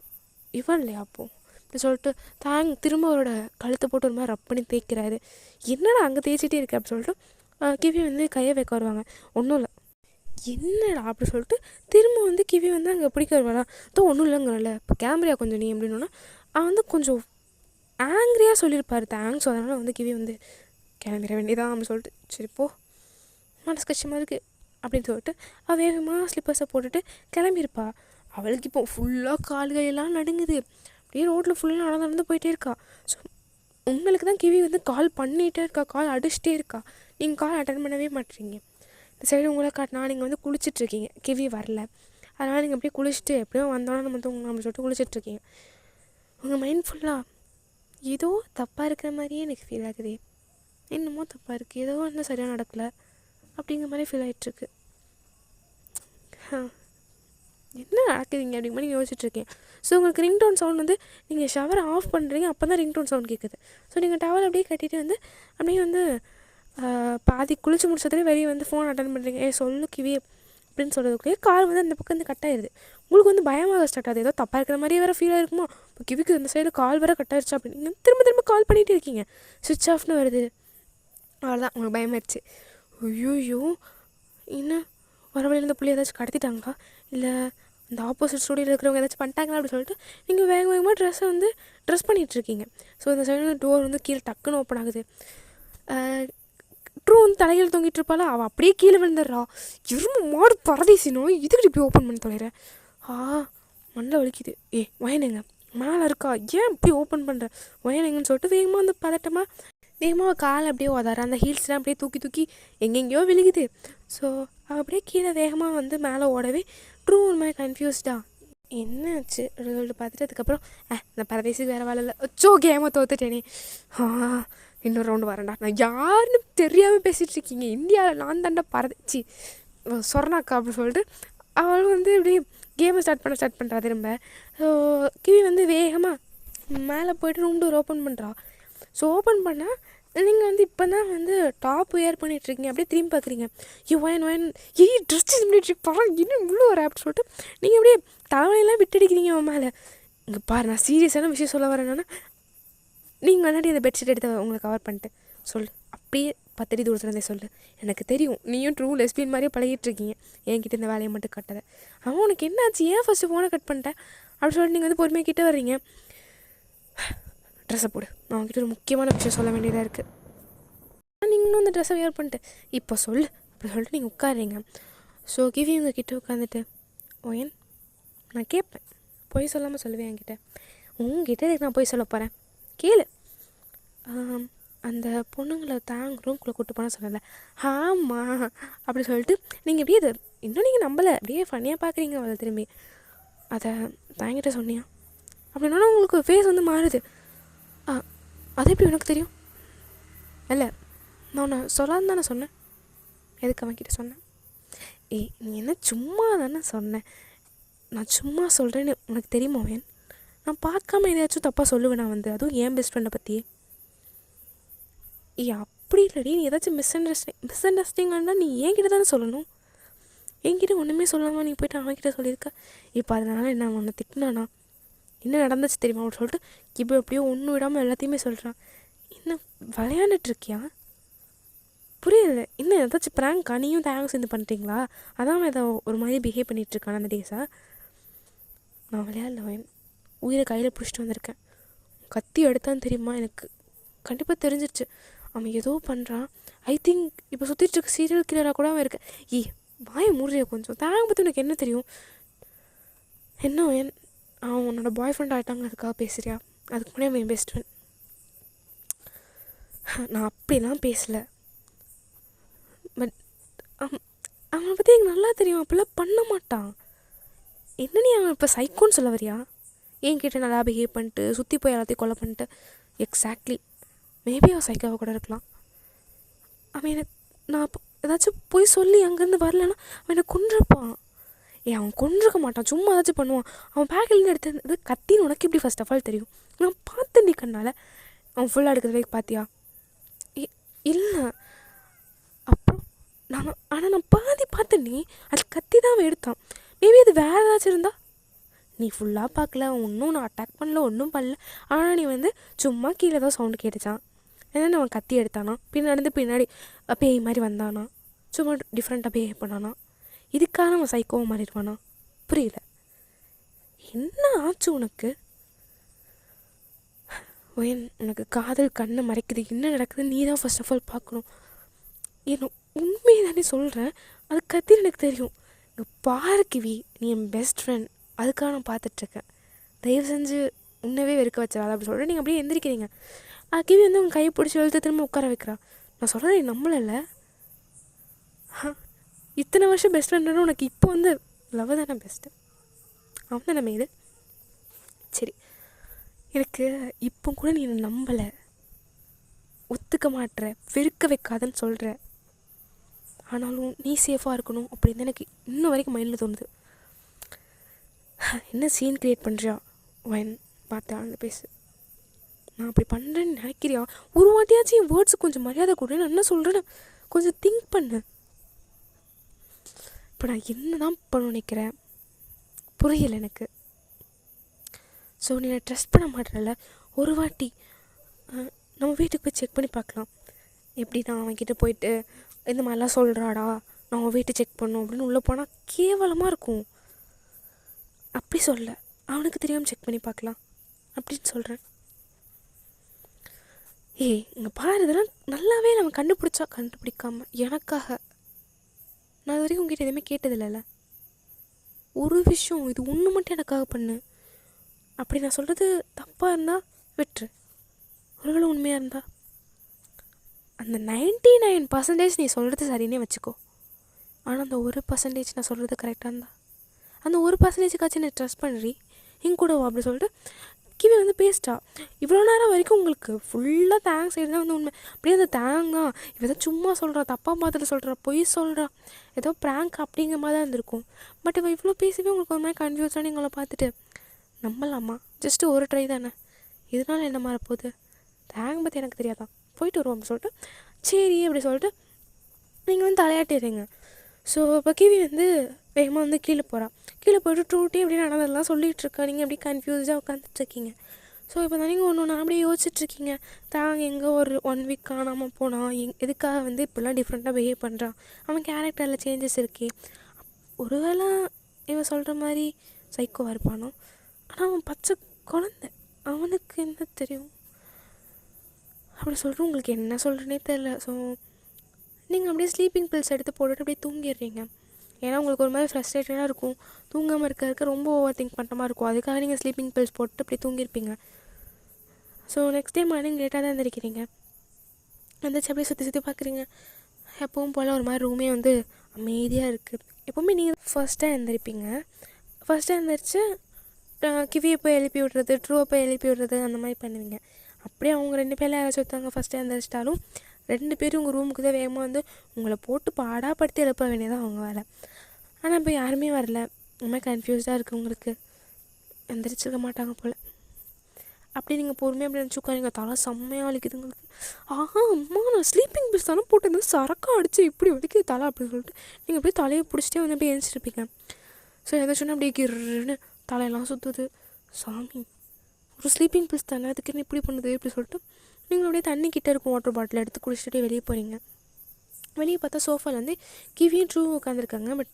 இவன் இல்லையா அப்போது அப்படி சொல்லிட்டு தேங்க் திரும்ப அவரோட கழுத்தை போட்டு ஒரு மாதிரி ரப் பண்ணி தேய்க்கிறாரு. என்னடா அங்கே தேய்ச்சிட்டே இருக்கு அப்படின்னு சொல்லிட்டு கிவி வந்து கையை வைக்க வருவாங்க. ஒன்றும் இல்லை என்னடா அப்படி சொல்லிட்டு திரும்ப வந்து கிவி வந்து அங்கே பிடிக்க வருவாளா, தான் ஒன்றும் இல்லைங்கிறல்ல இப்போ கேமரா கொஞ்சம் நீ அப்படின்னா அவன் வந்து கொஞ்சம் ஆங்க்ரியாக சொல்லியிருப்பார் தேங்க்ஸ். அதனால் வந்து கிவி வந்து கிளம்பிட வேண்டியதான் அப்படின்னு சொல்லிட்டு சரி போ மனசு கஷ்டமாக இருக்குது அப்படின்னு சொல்லிட்டு அவள் வேகமாக ஸ்லிப்பர்ஸை போட்டுட்டு கிளம்பியிருப்பா. அவளுக்கு இப்போ ஃபுல்லாக கால்களெல்லாம் நடுங்குது. அப்படியே ரோட்டில் ஃபுல்லாக நடந்து போயிட்டே இருக்கா. ஸோ உங்களுக்கு தான் கிவி வந்து கால் பண்ணிகிட்டே இருக்கா, கால் அடிச்சுட்டே இருக்கா, நீங்கள் கால் அட்டன் பண்ணவே மாட்டீங்க. இந்த சைடு உங்களை காட்டினா நீங்கள் வந்து குளிச்சிட்ருக்கீங்க, கிவி வரல, அதனால் நீங்கள் அப்படியே குளிச்சுட்டு எப்படியோ வந்தோன்னா நம்ம அப்படின்னு சொல்லிட்டு குளிச்சிட்ருக்கீங்க. உங்கள் மைண்ட் ஃபுல்லாக ஏதோ தப்பாக இருக்கிற மாதிரியே எனக்கு ஃபீல் ஆகுது, என்னமோ தப்பாக இருக்குது, ஏதோ ஒன்றும் சரியாக நடக்கலை அப்படிங்கிற மாதிரி ஃபீல் ஆகிட்டுருக்கு. என்ன நடக்குதுங்க அப்படிங்கிற மாதிரி யோசிச்சுட்ருக்கேன். ஸோ உங்களுக்கு ரிங்டோன் சவுண்ட் வந்து நீங்கள் ஷவர் ஆஃப் பண்ணுறீங்க, அப்போ தான் ரிங்டோன் சவுண்ட் கேட்குது. ஸோ நீங்கள் டவல் அப்படியே கட்டிட்டு வந்து அப்படியே வந்து பாதி குளிச்சு முடிச்சதுலேயே வெளியே வந்து ஃபோன் அட்டன் பண்ணுறீங்க. சொல்லு கிவி அப்படின்னு சொல்கிறதுக்குள்ளேயே கால் வந்து அந்த பக்கம் வந்து கட் ஆயிடுது. உங்களுக்கு வந்து பயமாக ஸ்டார்ட் ஆகுது, ஏதோ தப்பாக இருக்கிற மாதிரியே வேறு ஃபீல் ஆகிருக்குமா, இப்போ கிவிக்கு அந்த சைடு கால் வேறு கட் ஆயிடுச்சு அப்படின்னு நீங்கள் திரும்ப திரும்ப கால் பண்ணிகிட்டே இருக்கீங்க, சுவிட்ச் ஆஃப்னு வருது. அவ்வளோதான் உங்களுக்கு பயமாயிடுச்சு. ஐயோ என்ன வர வழியில் இந்த பிள்ளை ஏதாச்சும் கடத்திட்டாங்களா, இல்லை இந்த ஆப்போசிட் ஸ்டூடியோவில் இருக்கிறவங்க ஏதாச்சும் பண்ணிட்டாங்களா அப்படின்னு சொல்லிட்டு நீங்கள் வேகமாக ட்ரெஸ்ஸை வந்து ட்ரெஸ் பண்ணிகிட்ருக்கீங்க. ஸோ இந்த சைடு டோர் வந்து கீழே டக்குன்னு ஓப்பன் ஆகுது. ட்ரூ வந்து தலையில் தொங்கிட்டு இருப்பாள், அவள் அப்படியே கீழே விழுந்துடுறா. எறும்பு மாடு பரதேசினோ இதுக்கு இப்படி ஓப்பன் பண்ணி தொலைகிறேன், மண்டை வலிக்குது. வயனுங்க மேலே இருக்கா, ஏன் இப்படி ஓப்பன் பண்ணுற வயனுங்கன்னு சொல்லிட்டு வேகமாக வந்து வேகமாக காலை அப்படியே உதற, அந்த ஹீல்ஸ்லாம் அப்படியே தூக்கி தூக்கி எங்கெங்கேயோ விழுகுது. ஸோ அவள் அப்படியே கீழே வேகமாக வந்து மேலே ஓடவே ட்ரூ ஒரு மாதிரி கன்ஃபியூஸ்டாக என்னாச்சு அப்படின்னு சொல்லிட்டு பார்த்துட்டு அதுக்கப்புறம் இந்த பரதேசி வேறு வேலை இல்லை, கேமை தோத்துட்டேனே, இன்னொரு ரவுண்டு வரேன்டா, நான் யாருன்னு தெரியாமல் பேசிகிட்ருக்கீங்க, இந்தியாவில் நான் தாண்டா பரதேச்சி சொர்ணாக்கா அப்படின்னு சொல்லிட்டு அவளும் வந்து இப்படி கேமை ஸ்டார்ட் பண்ணுறா திரும்ப. ஸோ கிவி வந்து வேகமாக மேலே போய்ட்டு ரூம் டோர் ஓப்பன் பண்ணுறா. ஸோ ஓப்பன் பண்ணால் நீங்கள் வந்து இப்போ தான் வந்து டாப் வேர் பண்ணிகிட்ருக்கீங்க, அப்படியே திரும்பி பார்க்குறீங்க, ஒயன் ட்ரெஸ் பண்ணிட்டு பரவாயில்ல இன்னும் இவ்வளோ வர அப்படின்னு சொல்லிட்டு நீங்கள் அப்படியே தலைவலையெல்லாம் விட்டுடிக்கிறீங்க அவன் மேலே. இங்கே பாரு நான் சீரியஸான விஷயம் சொல்ல வரேன்னா, நீங்கள் முன்னாடி அந்த பெட்ஷீட் எடுத்து உங்களை கவர் பண்ணிட்டு சொல்லு, அப்படியே 10 அடி தூரத்துலேருந்தே சொல்லு, எனக்கு தெரியும் நீயும் ட்ரூ லெஸ்பியன் மாதிரியே பழகிட்டுருக்கீங்க, என்கிட்ட இந்த வேலையை மட்டும் கட்டதை, அவன் உனக்கு என்ன ஆச்சு, ஏன் ஃபஸ்ட்டு ஃபோனை கட் பண்ணிட்டேன் அப்படின்னு சொல்லிட்டு நீங்கள் வந்து பொறுமையாக கிட்டே வர்றீங்க. ட்ரெஸ்ஸை போடு, நான் உங்ககிட்ட ஒரு முக்கியமான விஷயம் சொல்ல வேண்டியதாக இருக்குது, நீங்களும் அந்த ட்ரெஸ்ஸை வியர் பண்ணிட்டு இப்போ சொல்லு அப்படி சொல்லிட்டு நீங்கள் உட்காருறீங்க. ஸோ கிவி உங்கள் கிட்டே உட்காந்துட்டு, ஓயன் நான் கேட்பேன் பொய் சொல்லாமல் சொல்லுவேன் என்கிட்ட. உங்ககிட்ட இதுக்கு நான் பொய் சொல்ல போகிறேன், கேளு. அந்த பொண்ணுங்களை ரூம்குள்ளே கூப்பிட்டு போனால் சொல்லலை. ஆமாம் அப்படி சொல்லிட்டு நீங்கள் எப்படியே இது இன்னும் நீங்கள் நம்பலை, அப்படியே ஃபன்னியாக பார்க்குறீங்க அவளை திரும்பி. அதை தாங்கிட்ட சொன்னியா அப்படின்னா உங்களுக்கு ஃபேஸ் வந்து மாறுது. அது எப்படி உனக்கு தெரியும்? இல்லை நான் சொல்லான்னு தானே சொன்னேன். எதுக்கு அவன்கிட்ட சொன்னேன்? நீ என்ன சும்மா தானே சொன்னேன். நான் சும்மா சொல்கிறேன்னு உனக்கு தெரியுமா வேன்? நான் பார்க்காம எதையாச்சும் தப்பாக சொல்லுவேன் நான் வந்து, அதுவும் என் பெஸ்ட் ஃப்ரெண்டை பற்றி. அப்படி இல்லடி, நீ ஏதாச்சும் மிஸ் அண்டர்ஸ்டாண்டிங்னா நீ என்கிட்ட தானே சொல்லணும். என்கிட்ட ஒன்றுமே சொல்லாமல் நீ போய்ட்டு அவன்கிட்ட சொல்லியிருக்க. இப்போ அதனால் என்ன உன்னை திட்டினானா? என்ன நடந்துச்சு தெரியுமா அப்படின்னு சொல்லிட்டு இப்போ எப்படியோ ஒன்றும் விடாமல் எல்லாத்தையுமே சொல்கிறான். இன்னும் விளையாண்டுட்ருக்கியா? புரியல. இன்னும் ஏதாச்சும் ப்ராங்க்கா? நீயும் தேங்க்ஸ் சேர்ந்து பண்ணுறீங்களா? அதான் ஏதோ ஒரு மாதிரி பிஹேவ் பண்ணிகிட்ருக்கான் அந்த டேஸா. நான் விளையாடல, உயிரை கையில் பிடிச்சிட்டு வந்திருக்கேன். கத்தி எடுத்தான்னு தெரியுமா? எனக்கு கண்டிப்பாக தெரிஞ்சிருச்சு அவன் ஏதோ பண்ணுறான். ஐ திங்க் இப்போ சுற்றிட்டுருக்க சீரியல் கில்லராக கூட அவன் இருக்கு. வாயை மூடுறியா கொஞ்சம்? தேங்க பற்றி உனக்கு என்ன தெரியும்? என்ன அவன் உன்னோட பாய் ஃப்ரெண்ட் ஆகிட்டாங்க அதுக்காக பேசுகிறியா? அதுக்கு முன்னாடி அவன் என் பெஸ்ட் ஃப்ரெண்ட். நான் அப்படிலாம் பேசலை. பட் அவனை பற்றி எனக்கு நல்லா தெரியும், அப்படிலாம் பண்ண மாட்டான். என்ன நீ அவன் இப்போ சைக்கோன்னு சொல்ல வரியா? என்கிட்ட நல்லா பிஹேவ் பண்ணிட்டு சுற்றி போய் எல்லாத்தையும் கொலை பண்ணிட்டு. எக்ஸாக்ட்லி, மேபி அவன் சைக்கோவாக கூட இருக்கலாம். அவன் எனக்கு நான் இப்போ ஏதாச்சும் போய் சொல்லி அங்கேருந்து வரலன்னா அவன் என்னை கொன்றுப்பான். அவன் கொன்றுக்க மாட்டான், சும்மா ஏதாச்சும் பண்ணுவான். அவன் பேக்கில் எடுத்தது கத்தின்னு உனக்கு எப்படி ஃபர்ஸ்ட் ஆஃப் ஆல் தெரியும்? நான் பார்த்தேன்டி கண்ணால். அவன் ஃபுல்லாக எடுக்கிற வரைக்கும் பார்த்தியா? இல்லை. அப்புறம் நான் பாதி பார்த்தேன்டி, அது கத்தி தான் அவன் எடுத்தான். மேபி அது வேறு ஏதாச்சும் இருந்தா? நீ ஃபுல்லாக பார்க்கல, ஒன்றும் நான் அட்டாக் பண்ணல, ஒன்றும் பண்ணல. ஆனால் நீ வந்து சும்மா கீழே தான் சவுண்டு கேட்டுச்சான். ஏன்னா அவன் கத்தி எடுத்தானா, பின்னாடி பேய் மாதிரி வந்தானா, சும்மா டிஃப்ரெண்ட்டாக பிஹேவ் பண்ணானா. இதுக்காக அவன் சைக்கோவாக மாறிடுவானா? புரியல. என்ன ஆச்சு உனக்கு? உனக்கு காதல் கண்ணை மறைக்குது, என்ன நடக்குது நீ தான் ஃபர்ஸ்ட் ஆஃப் ஆல் பார்க்கணும். என்ன உண்மையை தானே சொல்கிறேன், அது கத்தி எனக்கு தெரியும். இங்கே பாரு கிவி, நீ என் பெஸ்ட் ஃப்ரெண்ட், அதுக்காக நான் பார்த்துட்ருக்கேன். தயவு செஞ்சு உன்னவே வெறுக்க வச்சாள் அப்படி சொல்லிட்டு நீங்கள் அப்படியே எந்திரிக்கிறீங்க. கிவி வந்து உங்கள் கையை பிடிச்சி எழுத்து திரும்ப உட்கார வைக்கிறா. நான் சொல்கிறேன், நீ நம்மள இத்தனை வருஷம் பெஸ்ட் ஃப்ரெண்டுன்னு உனக்கு இப்போ வந்து லவ் தானே பெஸ்ட்டு, அவன் தானே மெய்து. சரி, எனக்கு இப்போ கூட நீ என்னை நம்பலை, ஒத்துக்க மாட்டுற, வெறுக்க வைக்காதன்னு சொல்கிற. ஆனாலும் நீ சேஃபாக இருக்கணும் அப்படின்னு எனக்கு இன்னும் வரைக்கும் மைண்டில் தோணுது. என்ன சீன் க்ரியேட் பண்ணுறியா? பார்த்து பேசு. நான் அப்படி பண்ணுறேன்னு நினைக்கிறியா? ஒரு வாட்டியாச்சும் என் வேர்ட்ஸுக்கு கொஞ்சம் மரியாதை கொடு. நான் என்ன சொல்கிறேன்னு கொஞ்சம் திங்க் பண்ணு. இப்போ நான் என்ன தான் பண்ண நினைக்கிறேன் புரியலை எனக்கு. ஸோ நீ நான் ட்ரஸ்ட் பண்ண மாட்டேறல. ஒரு வாட்டி நம்ம வீட்டுக்கு போய் செக் பண்ணி பார்க்கலாம். எப்படி நான் அவன்கிட்ட போயிட்டு இந்த மாதிரிலாம் சொல்கிறாடா, நான் அவன் வீட்டை செக் பண்ணும் அப்படின்னு உள்ளே போனால் கேவலமாக இருக்கும். அப்படி சொல்ல, அவனுக்கு தெரியாமல் செக் பண்ணி பார்க்கலாம் அப்படின்னு சொல்கிறேன். இங்கே பாரு, இதெல்லாம் நல்லாவே நம்ம கண்டுபிடிக்காம எனக்காக நான் இது வரைக்கும் உங்ககிட்ட எதுவுமே கேட்டதில்லைல்ல. ஒரு விஷயம் இது ஒன்று மட்டும் எனக்காக பண்ணு. அப்படி நான் சொல்கிறது தப்பாக இருந்தால் விட்டுரு, ஒருவேளை உண்மையாக இருந்தா அந்த 99% நீ சொல்கிறது சரின்னே வச்சுக்கோ. ஆனால் அந்த 1% நான் சொல்கிறது கரெக்டாக இருந்தா அந்த 1%காச்சும் நீ ட்ரஸ்ட் பண்ணுறி என் கூட அப்படி சொல்லிட்டு கிவி வந்து பேசிட்டா. இவ்வளோ நேரம் வரைக்கும் உங்களுக்கு ஃபுல்லாக தேங்க்ஸ் தான் வந்து உண்மை. அப்படியே அந்த தேங்கா இவ ஏதோ சும்மா சொல்கிறா, தப்பாக பார்த்துட்டு சொல்கிறா, பொய் சொல்கிறா, ஏதோ ப்ராங்க் அப்படிங்கிற மாதிரி தான் இருந்திருக்கும். பட் இவள் இவ்வளோ பேசவே உங்களுக்கு ஒரு மாதிரி கன்ஃபியூஸாக எங்களை பார்த்துட்டு நம்பலாமா? ஜஸ்ட்டு ஒரு ட்ரை தானே, இதனால் என்ன மாற போகுது? தேங்க பற்றி எனக்கு தெரியாதான், போயிட்டு வருவோம் அப்படி சொல்லிட்டு சரி அப்படி சொல்லிட்டு நீங்கள் வந்து தலையாட்டிடுறீங்க. ஸோ இப்போ கிவி வந்து வேகமாக வந்து கீழே போய்ட்டு ட்ரூட்டி அப்படி நடந்ததெல்லாம் சொல்லிகிட்ருக்கா. நீங்கள் அப்படி கன்ஃபியூஸாக உட்காந்துட்ருக்கீங்க. ஸோ இப்போ தான் நீங்கள் ஒன்று அப்படியே யோசிச்சுட்ருக்கீங்க. தாங்க எங்கே ஒரு 1 வீக் காணாமல் போனான், எதுக்காக வந்து இப்படிலாம் டிஃப்ரெண்ட்டாக பிஹேவ் பண்ணுறான், அவன் கேரக்டரில் சேஞ்சஸ் இருக்கே, ஒருவேளை இவன் சொல்கிற மாதிரி சைக்கோவாக இருப்பானோ. ஆனால் அவன் பச்சை குழந்தை, அவனுக்கு என்ன தெரியும் அப்படி சொல்லிட்டு உங்களுக்கு என்ன சொல்கிறேனே தெரில. ஸோ நீங்கள் அப்படியே ஸ்லீப்பிங் பில்ஸ் எடுத்து போட்டுட்டு அப்படியே தூங்கிடுறீங்க. ஏன்னா உங்களுக்கு ஒரு மாதிரி ஃப்ரஸ்ட்ரேட்டடாக இருக்கும், தூங்காமல் இருக்க ரொம்ப ஓவர் திங்க் பண்ணுற மாதிரி இருக்கும். அதுக்காக நீங்கள் ஸ்லீப்பிங் பில்ஸ் போட்டு இப்படி தூங்கியிருப்பீங்க. ஸோ நெக்ஸ்ட் டே மார்னிங் லேட்டாக தான் எழுந்திரிக்கிறீங்க. எந்திரிச்சு அப்படியே சுற்றி சுற்றி பார்க்குறீங்க. எப்பவும் போல் ஒரு மாதிரி ரூமே வந்து அமைதியாக இருக்குது. எப்போவுமே நீங்கள் ஃபர்ஸ்ட்டாக எழுந்திரிப்பீங்க. ஃபர்ஸ்ட்டாக எழுந்திரிச்சு கிவியை போய் எழுப்பி விட்றது, ட்ரூவை போய் எழுப்பி விட்றது, அந்த மாதிரி பண்ணுவீங்க. அப்படியே அவங்க 2 பேரில் யாராச்சும் ஒருத்தவங்க ஃபஸ்ட்டு எழுந்திரிச்சிட்டாலும் 2 பேரும் உங்கள் ரூமுக்கு தான் வேகமாக வந்து உங்களை போட்டு பாடாப்படுத்தி எழுப்ப வேண்டியதான் அவங்க வேலை. ஆனால் இப்போ யாருமே வரல. ரொம்ப கன்ஃபியூஸ்டாக இருக்குது உங்களுக்கு. எந்திரிச்சிருக்க மாட்டாங்க போல். அப்படி நீங்கள் பொறுமையாக அப்படி நினச்சி உட்காருங்க. தலை செம்மையாக வலிக்குது உங்களுக்கு. அம்மா நான் ஸ்லீப்பிங் பில்ஸ் தானே போட்டு சரக்காக அடிச்சு இப்படி வலிக்குது தலை அப்படின்னு சொல்லிட்டு நீங்கள் அப்படியே தலையை பிடிச்சிட்டே வந்து அப்படியே எழுந்திரிச்சிருப்பீங்க. ஸோ எதாச்சுன்னா அப்படியே கிருன்னு தலையெல்லாம் சுற்றுது. சாமி, ஒரு ஸ்லீப்பிங் பில்ஸ் தானே, அதுக்குன்னு இப்படி பண்ணுது இப்படி சொல்லிட்டு நீங்கள் அப்படியே தண்ணி கிட்டே இருக்கும் வாட்டர் பாட்டில் எடுத்து குடிச்சிட்டு வெளியே போகிறீங்க. வெளியே பார்த்தா சோஃபாவில் வந்து கிவியும் ட்ரூ உட்காந்துருக்காங்க. பட்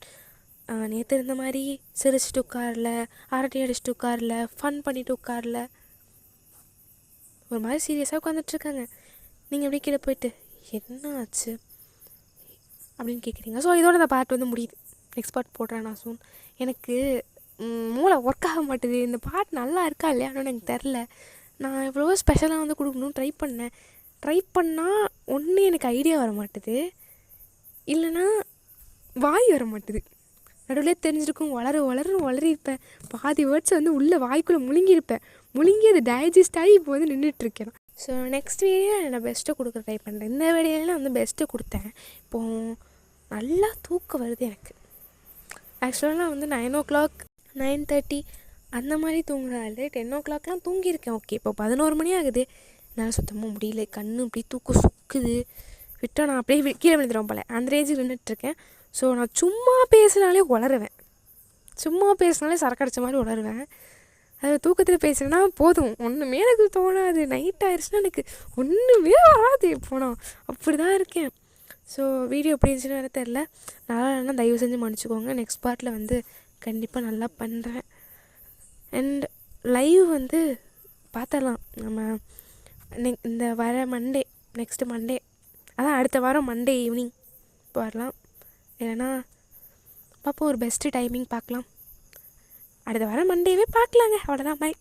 நேற்று இருந்த மாதிரி சிரிச்சிட்டு உட்காரல, அரட்டை அடிச்சுட்டு உட்காரல, ஃபன் பண்ணிவிட்டு உட்காரல, ஒரு மாதிரி சீரியஸாக உட்காந்துட்ருக்காங்க. நீங்கள் அப்படியே கீழே போயிட்டு என்ன ஆச்சு அப்படின்னு கேட்குறீங்க. ஸோ இதோட இந்த பார்ட் வந்து முடியுது. நெக்ஸ்ட் பார்ட் போடுறேன் நான் சூன். எனக்கு மூளை ஒர்க் ஆக மாட்டுது. இந்த பாட்டு நல்லா இருக்கா இல்லையான்னு எனக்கு தெரில. நான் எவ்வளவோ ஸ்பெஷலாக வந்து கொடுக்கணும்னு ட்ரை பண்ணால் ஒன்று எனக்கு ஐடியா வர மாட்டுது, இல்லைன்னா வாய் வர மாட்டுது. நடுவில் தெரிஞ்சிருக்கும் வளரிருப்பேன். பாதி வேர்ட்ஸ் வந்து உள்ளே வாய்க்குள்ளே முழுங்கி அது டைஜஸ்ட் ஆகி இப்போ வந்து நின்றுட்டுருக்கேன். ஸோ நெக்ஸ்ட் வீடியோ நான் பெஸ்ட்டு கொடுக்க ட்ரை பண்ணுறேன். இந்த வீடியோலாம் வந்து பெஸ்ட்டு கொடுத்தேன். இப்போது நல்லா தூக்கம் வருது எனக்கு. ஆக்சுவலாக நான் வந்து 9 o'clock 9:30 அந்த மாதிரி தூங்குறாள். 10 o'clockலாம் தூங்கியிருக்கேன். ஓகே, இப்போ 11 மணி ஆகுது. என்னால் சுத்தமாக முடியல. கண்ணு அப்படியே தூக்கம் சுக்குது. விட்டால் நான் அப்படியே கீழே விழுந்துடும் போல். அந்த ரேஞ்சுக்கு நின்றுட்டுருக்கேன். ஸோ நான் சும்மா பேசினாலே உளருவேன். சரக்கு அடித்த மாதிரி உளருவேன். அது தூக்கத்தில் பேசுகிறேன்னா போதும், ஒன்றுமே எனக்கு தோணாது. நைட் ஆயிடுச்சுன்னா எனக்கு ஒன்றுமே வராது. போனால் அப்படி தான் இருக்கேன். ஸோ வீடியோ எப்படி இருந்துச்சுன்னு வேறு தெரில. நல்லா இல்லைன்னா தயவு செஞ்சு மன்னிச்சிக்கோங்க. நெக்ஸ்ட் பார்ட்டில் வந்து கண்டிப்பாக நல்லா பண்ணுறேன். அண்ட் லைவ் வந்து பார்த்துடலாம் நம்ம இந்த வர நெக்ஸ்ட்டு மண்டே, அதான் அடுத்த வாரம் மண்டே ஈவினிங் வரலாம். இல்லைன்னா பார்ப்போம், ஒரு பெஸ்ட்டு டைமிங் பார்க்கலாம். அடுத்த வாரம் மண்டேவே பார்க்கலாங்க. அவ்வளோதான், பாய்.